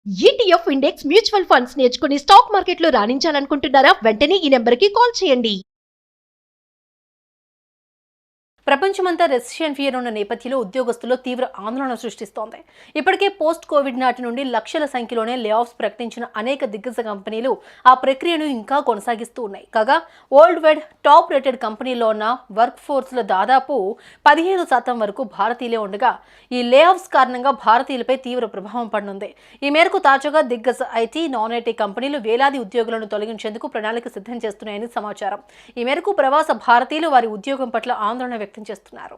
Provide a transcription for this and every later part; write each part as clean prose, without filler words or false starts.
ETF index mutual funds నేర్చుకుని stock మార్కెట్లో రాణించాలనుకుంటున్నారా? వెంటనే ఈ నెంబర్కి కాల్ చేయండి. ప్రపంచమంతా రెసిషన్ ఫియర్ ఉన్న నేపథ్యంలో ఉద్యోగస్తుల్లో తీవ్ర ఆందోళన సృష్టిస్తోంది. ఇప్పటికే పోస్ట్ కోవిడ్ నాటి నుండి లక్షల సంఖ్యలోనే లే ఆఫ్స్ ప్రకటించిన అనేక దిగ్గజ కంపెనీలు ఆ ప్రక్రియను ఇంకా కొనసాగిస్తూ ఉన్నాయి. కాగా వరల్డ్ వైడ్ టాప్ రేటెడ్ కంపెనీలో ఉన్న వర్క్ ఫోర్స్లో దాదాపు 15% వరకు భారతీయులే ఉండగా ఈ లే ఆఫ్స్ కారణంగా భారతీయులపై తీవ్ర ప్రభావం పడనుంది. ఈ మేరకు తాజాగా దిగ్గజ ఐటీ, నాన్ ఐటీ కంపెనీలు వేలాది ఉద్యోగులను తొలగించేందుకు ప్రణాళిక సిద్ధం చేస్తున్నాయని సమాచారం. ఈ మేరకు ప్రవాస భారతీయులు వారి ఉద్యోగం పట్ల ఆందోళన వ్యక్తం చేస్తున్నారు.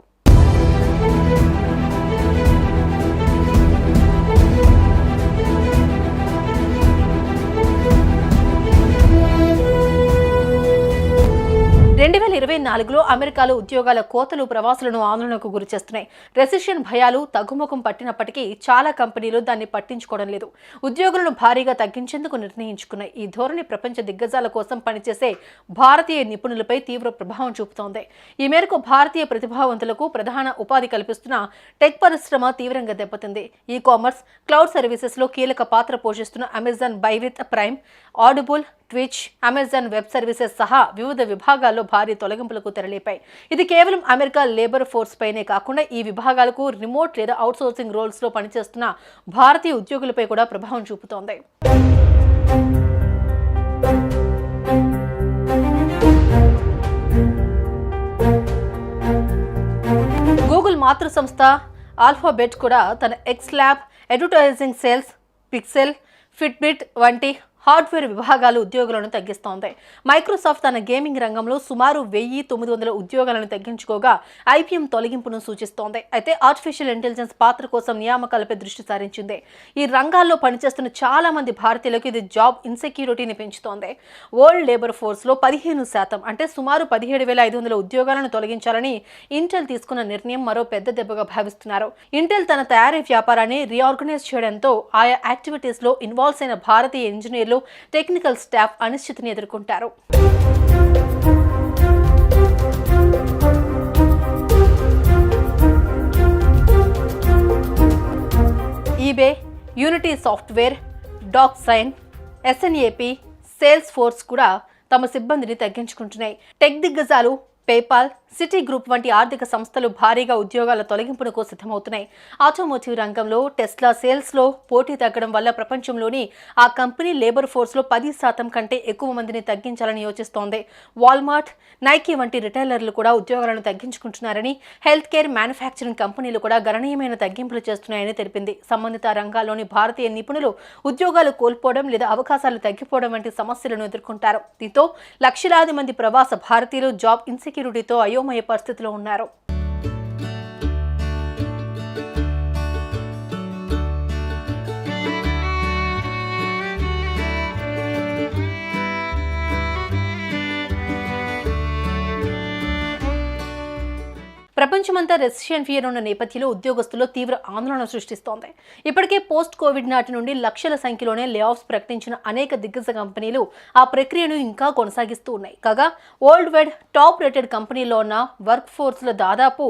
లో అమెరికాలో ఉద్యోగాల కోతలు ప్రవాసులను ఆందోళనకు గురిచేస్తున్నాయి. రెసిషన్ భయాలు తగ్గుముఖం పట్టినప్పటికీ చాలా కంపెనీలు దాన్ని పట్టించుకోవడం లేదు. ఉద్యోగులను భారీగా తగ్గించేందుకు నిర్ణయించుకున్నాయి. ఈ ధోరణి ప్రపంచ దిగ్గజాల కోసం పనిచేసే భారతీయ నిపుణులపై తీవ్ర ప్రభావం చూపుతోంది. ఈ మేరకు భారతీయ ప్రతిభావంతులకు ప్రధాన ఉపాధి కల్పిస్తున్న టెక్ పరిశ్రమ తీవ్రంగా దెబ్బతింది. ఈ కామర్స్, క్లౌడ్ సర్వీసెస్ లో కీలక పాత్ర పోషిస్తున్న Amazon by with prime, audible, twitch, Amazon web services సహా వివిధ విభాగాల్లో భారీ తొలగింపులకు తెరలేపాయి. ఇది కేవలం అమెరికా లేబర్ ఫోర్స్ పైనే కాకుండా ఈ విభాగాలకు రిమోట్ లేదా అవుట్సోర్సింగ్ రోల్స్ లో పనిచేస్తున్న భారతీయ ఉద్యోగులపై కూడా ప్రభావం చూపుతోంది. గూగుల్ మాతృ సంస్థ ఆల్ఫాబెట్ కూడా తన X lab, advertising sales, pixel, Fitbit వంటి హార్డ్వేర్ విభాగాలు ఉద్యోగులను తగ్గిస్తోంది. మైక్రోసాఫ్ట్ తన గేమింగ్ రంగంలో సుమారు 1900 ఉద్యోగాలను తగ్గించుకోగా ఐబీఎం తొలగింపును సూచిస్తోంది. అయితే ఆర్టిఫిషియల్ ఇంటెలిజెన్స్ పాత్ర కోసం నియామకాలపై దృష్టి సారించింది. ఈ రంగాల్లో పనిచేస్తున్న చాలా మంది భారతీయులకు ఇది జాబ్ ఇన్సెక్యూరిటీని పెంచుతోంది. వరల్డ్ లేబర్ ఫోర్స్ లో 15% అంటే సుమారు 17,500 ఉద్యోగాలను తొలగించాలని ఇంటెల్ తీసుకున్న నిర్ణయం మరో పెద్ద దెబ్బగా భావిస్తున్నారు. ఇంటెల్ తన తయారీ వ్యాపారాన్ని రీఆర్గనైజ్ చేయడంతో ఆయా యాక్టివిటీస్ లో ఇన్వాల్వ్ అయిన భారతీయ ఇంజనీర్లు, టెక్నికల్ స్టాఫ్ అనిశ్చితిని ఎదుర్కొంటారు. EBay, Unity software, DocuSign, S N A P, Salesforce కూడా తమ సిబ్బందిని తగ్గించుకుంటున్నాయి. టెక్ దిగ్గజాలు పేపాల్, సిటీ గ్రూప్ వంటి ఆర్థిక సంస్థలు భారీగా ఉద్యోగాల తొలగింపునకు సిద్ధమవుతున్నాయి. ఆటోమోటివ్ రంగంలో టెస్లా సేల్స్ లో పోటీ తగ్గడం వల్ల ప్రపంచంలోని ఆ కంపెనీ లేబర్ ఫోర్స్ లో 10% కంటే ఎక్కువ మందిని తగ్గించాలని యోచిస్తోంది. వాల్మార్ట్, నైకీ వంటి రిటైలర్లు కూడా ఉద్యోగాలను తగ్గించుకుంటున్నారని, హెల్త్ కేర్, మ్యానుఫ్యాక్చరింగ్ కంపెనీలు కూడా గణనీయమైన తగ్గింపులు చేస్తున్నాయని తెలిపింది. సంబంధిత రంగాల్లోని భారతీయ నిపుణులు ఉద్యోగాలు కోల్పోవడం లేదా అవకాశాలు తగ్గిపోవడం వంటి సమస్యలను ఎదుర్కొంటారు. దీంతో లక్షలాది మంది ప్రవాస భారతీయులు జాబ్ ఇన్సెక్యూరిటీతో అయోమయ పరిస్థితిలో ఉన్నారు. ప్రపంచమంతా రెసిషన్ ఫియర్ ఉన్న నేపథ్యంలో ఉద్యోగస్తుల్లో తీవ్ర ఆందోళన సృష్టిస్తోంది. ఇప్పటికే పోస్ట్ కోవిడ్ నాటి నుండి లక్షల సంఖ్యలోనే లే ఆఫ్స్ ప్రకటించిన అనేక దిగ్గజ కంపెనీలు ఆ ప్రక్రియను ఇంకా కొనసాగిస్తూ ఉన్నాయి. కాగా వరల్డ్ వైడ్ టాప్ రేటెడ్ కంపెనీలో ఉన్న వర్క్ ఫోర్స్లో దాదాపు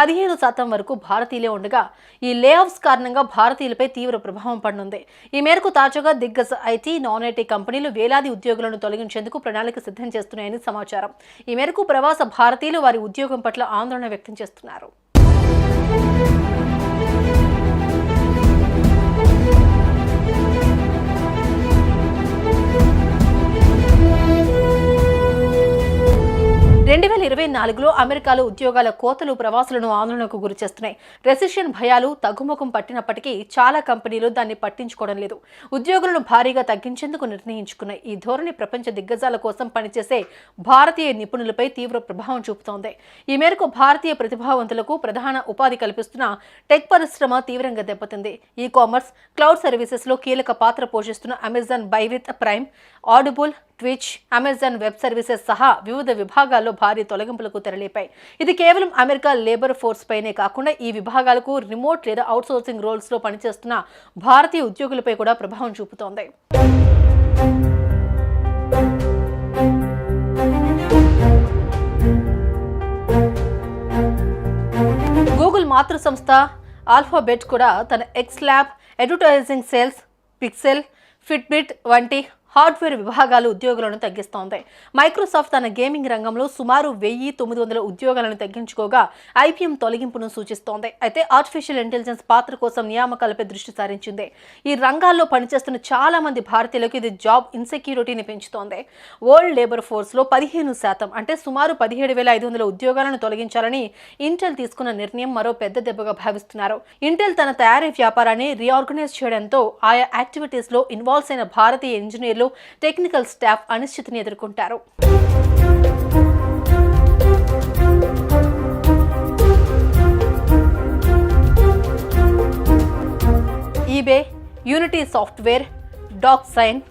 15% వరకు భారతీయులే ఉండగా ఈ లే ఆఫ్స్ కారణంగా భారతీయులపై తీవ్ర ప్రభావం పడనుంది. ఈ మేరకు తాజాగా దిగ్గజ ఐటీ, నాన్ ఐటీ కంపెనీలు వేలాది ఉద్యోగులను తొలగించేందుకు ప్రణాళిక సిద్ధం చేస్తున్నాయని సమాచారం. ఈ మేరకు ప్రవాస భారతీయులు వారి ఉద్యోగం పట్ల ఆందోళన వ్యక్తం చేస్తున్నారు. లో అమెరికాలో ఉద్యోగాల కోతలు ప్రవాసులను ఆందోళనకు గురిచేస్తున్నాయి. రెసిషన్ భయాలు తగ్గుముఖం పట్టినప్పటికీ చాలా కంపెనీలు దాన్ని పట్టించుకోవడం లేదు. ఉద్యోగులను భారీగా తగ్గించేందుకు నిర్ణయించుకున్నాయి. ఈ ధోరణి ప్రపంచ దిగ్గజాల కోసం పనిచేసే భారతీయ నిపుణులపై తీవ్ర ప్రభావం చూపుతోంది. ఈ మేరకు భారతీయ ప్రతిభావంతులకు ప్రధాన ఉపాధి కల్పిస్తున్న టెక్ పరిశ్రమ తీవ్రంగా దెబ్బతింది. ఈ కామర్స్, క్లౌడ్ సర్వీసెస్ లో కీలక పాత్ర పోషిస్తున్న Amazon by with prime, audible, twitch, Amazon web services సహా వివిధ విభాగాల్లో భారీ తొలగింపులకు తెరలేపాయి. ఇది కేవలం అమెరికా లేబర్ ఫోర్స్ పైనే కాకుండా ఈ విభాగాలకు రిమోట్ లేదా అవుట్సోర్సింగ్ రోల్స్ లో పనిచేస్తున్న భారతీయ ఉద్యోగులపై కూడా ప్రభావం చూపుతోంది. గూగుల్ మాతృ సంస్థ ఆల్ఫాబెట్ కూడా తన X lab, advertising sales, pixel, Fitbit వంటి హార్డ్వేర్ విభాగాలు ఉద్యోగులను తగ్గిస్తోంది. మైక్రోసాఫ్ట్ తన గేమింగ్ రంగంలో సుమారు 1900 ఉద్యోగాలను తగ్గించుకోగా ఐపీఎం తొలగింపును సూచిస్తోంది. అయితే ఆర్టిఫిషియల్ ఇంటెలిజెన్స్ పాత్ర కోసం నియామకాలపై దృష్టి సారించింది. ఈ రంగాల్లో పనిచేస్తున్న చాలా మంది భారతీయులకు ఇది జాబ్ ఇన్సెక్యూరిటీని పెంచుతోంది. వరల్డ్ లేబర్ ఫోర్స్లో 15% అంటే సుమారు 17,500 ఉద్యోగాలను తొలగించాలని ఇంటెల్ తీసుకున్న నిర్ణయం మరో పెద్ద దెబ్బగా భావిస్తున్నారు. ఇంటెల్ తన తయారీ వ్యాపారాన్ని రీఆర్గనైజ్ చేయడంతో ఆయా యాక్టివిటీస్లో ఇన్వాల్వ్ అయిన భారతీయ ఇంజనీర్లు, టెక్నికల్ స్టాఫ్ అనిశ్చితిని ఎదుర్కొంటారు. EBay, Unity software, DocuSign,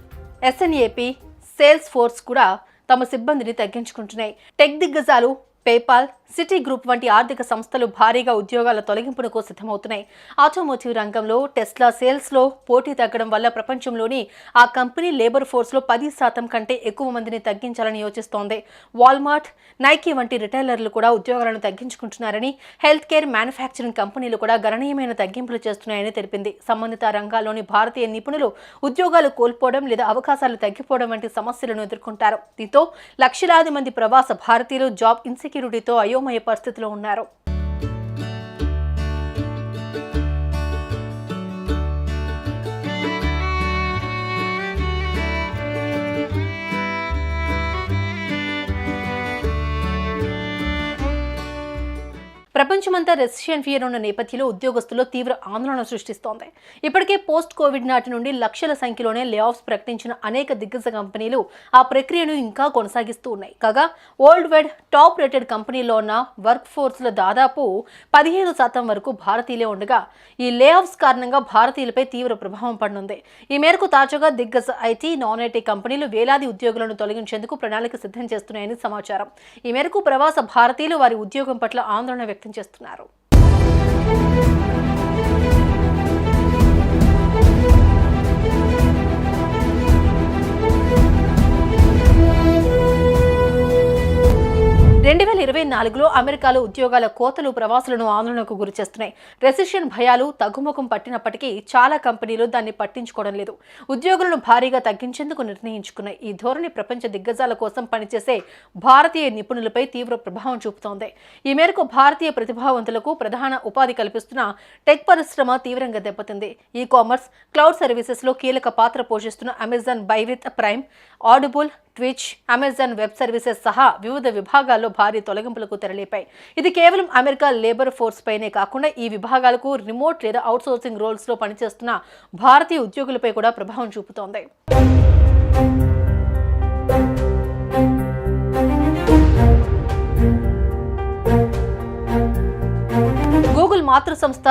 S N A P, Salesforce కూడా తమ సిబ్బందిని తగ్గించుకుంటున్నాయి. టెక్ దిగ్గజాలు పేపాల్, సిటీ గ్రూప్ వంటి ఆర్థిక సంస్థలు భారీగా ఉద్యోగాల తొలగింపునకు సిద్ధమవుతున్నాయి. ఆటోమోటివ్ రంగంలో టెస్లా సేల్స్లో పోటీ తగ్గడం వల్ల ప్రపంచంలోని ఆ కంపెనీ లేబర్ ఫోర్స్లో 10% కంటే ఎక్కువ మందిని తగ్గించాలని యోచిస్తోంది. వాల్మార్ట్, నైకీ వంటి రిటైలర్లు కూడా ఉద్యోగాలను తగ్గించుకుంటున్నారని, హెల్త్ కేర్, మ్యానుఫ్యాక్చరింగ్ కంపెనీలు కూడా గణనీయమైన తగ్గింపులు చేస్తున్నాయని తెలిపింది. సంబంధిత రంగాల్లోని భారతీయ నిపుణులు ఉద్యోగాలు కోల్పోవడం లేదా అవకాశాలు తగ్గిపోవడం వంటి సమస్యలను ఎదుర్కొంటారు. దీంతో లక్షలాది మంది ప్రవాస భారతీయులు జాబ్ ఇన్సెక్యూరిటీతో అయోమయ పరిస్థితిలో ఉన్నారు. ప్రపంచమంతా రెసిషన్ ఫియర్ ఉన్న నేపథ్యంలో ఉద్యోగస్తుల్లో తీవ్ర ఆందోళన సృష్టిస్తోంది. ఇప్పటికే పోస్ట్ కోవిడ్ నాటి నుండి లక్షల సంఖ్యలోనే లే ఆఫ్స్ ప్రకటించిన అనేక దిగ్గజ కంపెనీలు ఆ ప్రక్రియను ఇంకా కొనసాగిస్తూ ఉన్నాయి. కాగా వరల్డ్ వైడ్ టాప్ రేటెడ్ కంపెనీల్లో ఉన్న వర్క్ ఫోర్స్లో దాదాపు 15% వరకు భారతీయులే ఉండగా ఈ లే ఆఫ్స్ కారణంగా భారతీయులపై తీవ్ర ప్రభావం పడనుంది. ఈ మేరకు తాజాగా దిగ్గజ ఐటీ, నాన్ ఐటీ కంపెనీలు వేలాది ఉద్యోగులను తొలగించేందుకు ప్రణాళిక సిద్ధం చేస్తున్నాయని సమాచారం. ఈ మేరకు ప్రవాస భారతీయులు వారి ఉద్యోగం పట్ల ఆందోళన వ్యక్తం చేస్తున్నారు. అమెరికాలో ఉద్యోగాల కోతలు ప్రవాసులను ఆందోళనకు గురిచేస్తున్నాయి. రెసిషన్ భయాలు తగ్గుముఖం పట్టినప్పటికీ చాలా కంపెనీలు దాన్ని పట్టించుకోవడం లేదు. ఉద్యోగులను భారీగా తగ్గించేందుకు నిర్ణయించుకున్నాయి. ఈ ధోరణి ప్రపంచ దిగ్గజాల కోసం పనిచేసే భారతీయ నిపుణులపై తీవ్ర ప్రభావం చూపుతోంది. ఈ మేరకు భారతీయ ప్రతిభావంతులకు ప్రధాన ఉపాధి కల్పిస్తున్న టెక్ పరిశ్రమ తీవ్రంగా దెబ్బతింది. ఈ కామర్స్, క్లౌడ్ సర్వీసెస్ లో కీలక పాత్ర పోషిస్తున్న Amazon by with prime, audible, twitch, Amazon web services సహా వివిధ విభాగాల్లో భారీ తొలగింపులకు తెరలేపాయి. ఇది కేవలం అమెరికా లేబర్ ఫోర్స్ పైనే కాకుండా ఈ విభాగాలకు రిమోట్ లేదా అవుట్సోర్సింగ్ రోల్స్ లో పనిచేస్తున్న భారతీయ ఉద్యోగులపై కూడా ప్రభావం చూపుతోంది. గూగుల్ మాతృ సంస్థ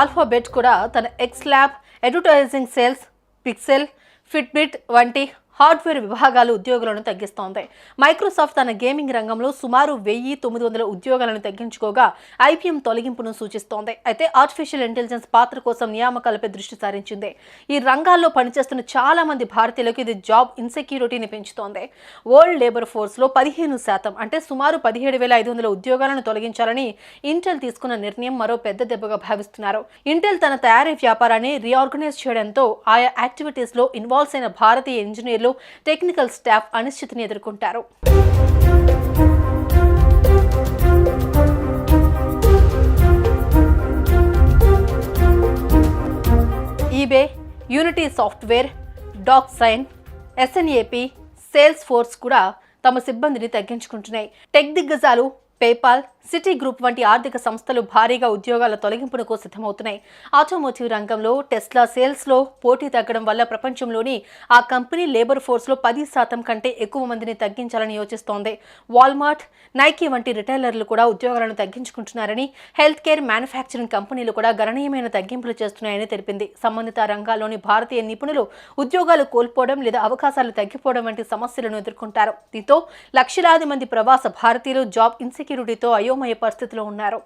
ఆల్ఫాబెట్ కూడా తన X lab, advertising sales, pixel, Fitbit వంటి హార్డ్వేర్ విభాగాలు ఉద్యోగులను తగ్గిస్తోంది. మైక్రోసాఫ్ట్ తన గేమింగ్ రంగంలో సుమారు 1900 ఉద్యోగాలను తగ్గించుకోగా ఐపీఎం తొలగింపును సూచిస్తోంది. అయితే ఆర్టిఫిషియల్ ఇంటెలిజెన్స్ పాత్ర కోసం నియామకాలపై దృష్టి సారించింది. ఈ రంగాల్లో పనిచేస్తున్న చాలా మంది భారతీయులకు ఇది జాబ్ ఇన్సెక్యూరిటీని పెంచుతోంది. వరల్డ్ లేబర్ ఫోర్స్లో 15% అంటే సుమారు 17,500 ఉద్యోగాలను తొలగించాలని ఇంటెల్ తీసుకున్న నిర్ణయం మరో పెద్ద దెబ్బగా భావిస్తున్నారు. ఇంటెల్ తన తయారీ వ్యాపారాన్ని రీఆర్గనైజ్ చేయడంతో ఆయా యాక్టివిటీస్లో ఇన్వాల్వ్ అయిన భారతీయ ఇంజనీర్లు, టెక్నికల్ స్టాఫ్ అనిశ్చితిని ఎదుర్కొంటారు. EBay, Unity software, DocuSign, S N A P, Salesforce కూడా తమ సిబ్బందిని తగ్గించుకుంటున్నాయి. టెక్ దిగ్గజాలు పేపాల్, సిటీ గ్రూప్ వంటి ఆర్థిక సంస్థలు భారీగా ఉద్యోగాల తొలగింపునకు సిద్ధమవుతున్నాయి. ఆటోమోటివ్ రంగంలో టెస్లా సేల్స్లో పోటీ తగ్గడం వల్ల ప్రపంచంలోని ఆ కంపెనీ లేబర్ ఫోర్స్లో 10% కంటే ఎక్కువ మందిని తగ్గించాలని యోచిస్తోంది. వాల్మార్ట్, నైకీ వంటి రిటైలర్లు కూడా ఉద్యోగాలను తగ్గించుకుంటున్నారని, హెల్త్ కేర్, మ్యానుఫ్యాక్చరింగ్ కంపెనీలు కూడా గణనీయమైన తగ్గింపులు చేస్తున్నాయని తెలిపింది. సంబంధిత రంగాల్లోని భారతీయ నిపుణులు ఉద్యోగాలు కోల్పోవడం లేదా అవకాశాలు తగ్గిపోవడం వంటి సమస్యలను ఎదుర్కొంటారు. దీంతో లక్షలాది మంది ప్రవాస భారతీయులు జాబ్ ఇన్సెక్యూరిటీతో అయోమయ పరిస్థితిలో ఉన్నారు.